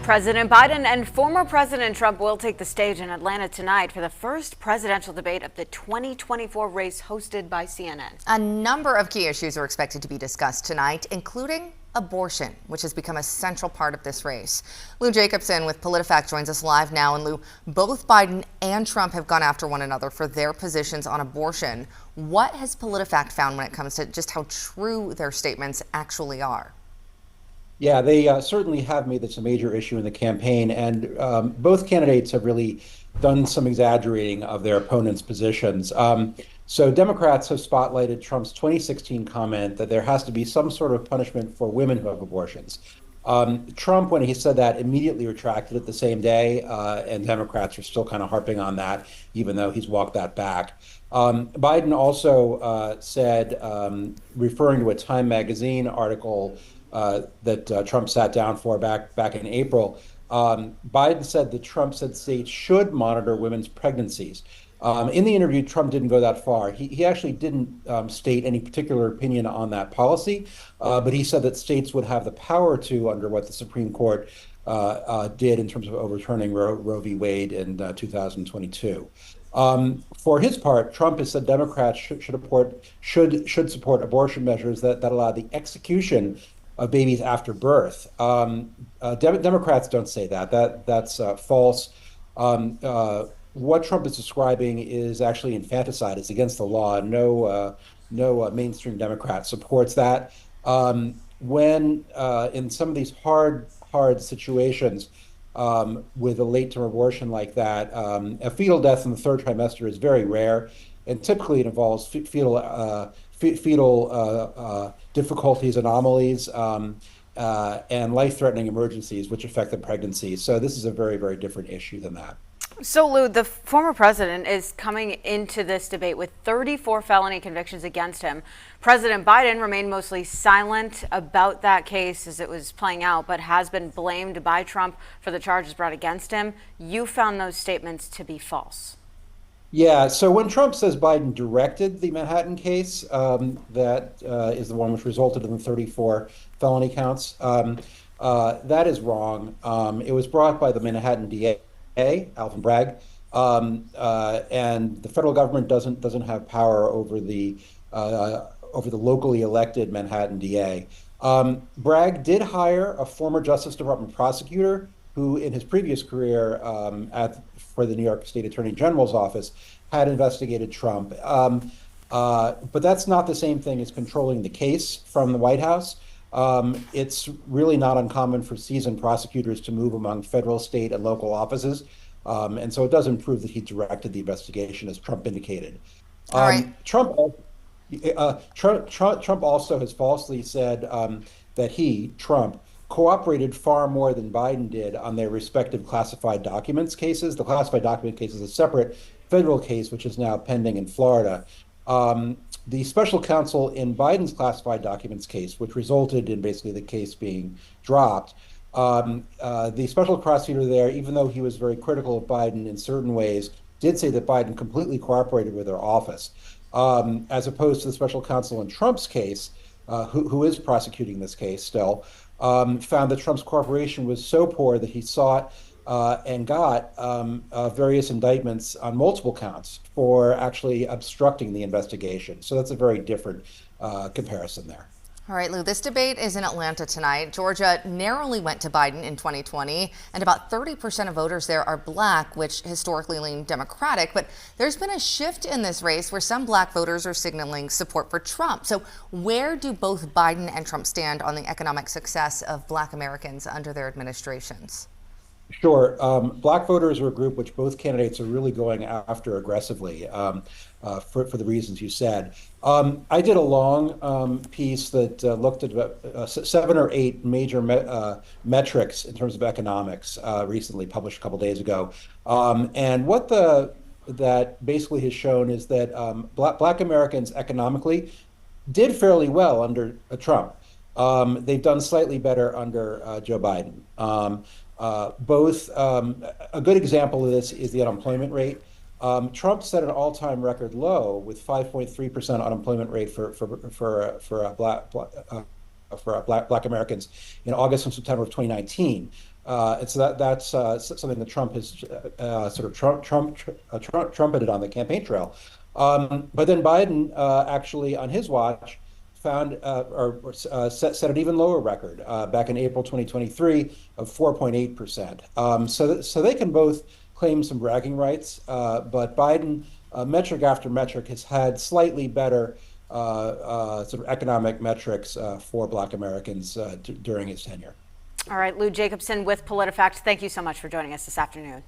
President Biden and former President Trump will take the stage in Atlanta tonight for the first presidential debate of the 2024 race hosted by CNN. A number of key issues are expected to be discussed tonight, including abortion, which has become a central part of this race. Lou Jacobson with PolitiFact joins us live now. And Lou, both Biden and Trump have gone after one another for their positions on abortion. What has PolitiFact found when it comes to just how true their statements actually are? Yeah, they certainly have made this a major issue in the campaign, and both candidates have really done some exaggerating of their opponents' positions. So Democrats have spotlighted Trump's 2016 comment that there has to be some sort of punishment for women who have abortions. Trump, when he said that, immediately retracted it the same day, and Democrats are still kind of harping on that, even though he's walked that back. Biden also said, referring to a Time magazine article that Trump sat down for back in April, Biden said that Trump said states should monitor women's pregnancies. In the interview, Trump didn't go that far. He actually didn't state any particular opinion on that policy, but he said that states would have the power to, under what the Supreme Court did in terms of overturning Roe v. Wade in 2022. For his part, Trump has said Democrats should support abortion measures that allow the execution of babies after birth. Democrats don't say that. That's false. What Trump is describing is actually infanticide. It's against the law. No mainstream Democrat supports that. When in some of these hard situations with a late-term abortion like that, a fetal death in the third trimester is very rare, and typically it involves fetal difficulties, anomalies, and life-threatening emergencies which affect the pregnancy. So this is a very, very different issue than that. So, Lou, the former president is coming into this debate with 34 felony convictions against him. President Biden remained mostly silent about that case as it was playing out, but has been blamed by Trump for the charges brought against him. You found those statements to be false. Yeah, so when Trump says Biden directed the Manhattan case, that is the one which resulted in the 34 felony counts, that is wrong. It was brought by the Manhattan DA, Alvin Bragg, and the federal government doesn't have power over the locally elected Manhattan DA. Bragg did hire a former Justice Department prosecutor who, in his previous career for the New York State Attorney General's office, had investigated Trump. But that's not the same thing as controlling the case from the White House. It's really not uncommon for seasoned prosecutors to move among federal, state, and local offices. And so it doesn't prove that he directed the investigation, as Trump indicated. All right. Trump also has falsely said that Trump, cooperated far more than Biden did on their respective classified documents cases. The classified document case is a separate federal case, which is now pending in Florida. The special counsel in Biden's classified documents case, which resulted in basically the case being dropped, the special prosecutor there, even though he was very critical of Biden in certain ways, did say that Biden completely cooperated with their office, as opposed to the special counsel in Trump's case, who is prosecuting this case still, found that Trump's cooperation was so poor that he sought and got various indictments on multiple counts for actually obstructing the investigation. So that's a very different comparison there. All right, Lou, this debate is in Atlanta tonight. Georgia narrowly went to Biden in 2020, and about 30% of voters there are black, which historically lean Democratic. But there's been a shift in this race where some black voters are signaling support for Trump. So where do both Biden and Trump stand on the economic success of black Americans under their administrations? Sure. Black voters are a group which both candidates are really going after aggressively for the reasons you said. I did a long piece that looked at about 7 or 8 major metrics in terms of economics, recently published a couple days ago. And what that basically has shown is that black Americans economically did fairly well under Trump. They've done slightly better under Joe Biden. A good example of this is the unemployment rate. Trump set an all-time record low with 5.3% unemployment rate for Black Americans in August and September of 2019. And so that's something that Trump has sort of trumpeted on the campaign trail. But then Biden actually, on his watch, found set an even lower record back in April 2023 of 4.8%. So they can both claim some bragging rights, but Biden, metric after metric, has had slightly better sort of economic metrics for Black Americans during his tenure. All right, Lou Jacobson with PolitiFact. Thank you so much for joining us this afternoon.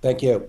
Thank you.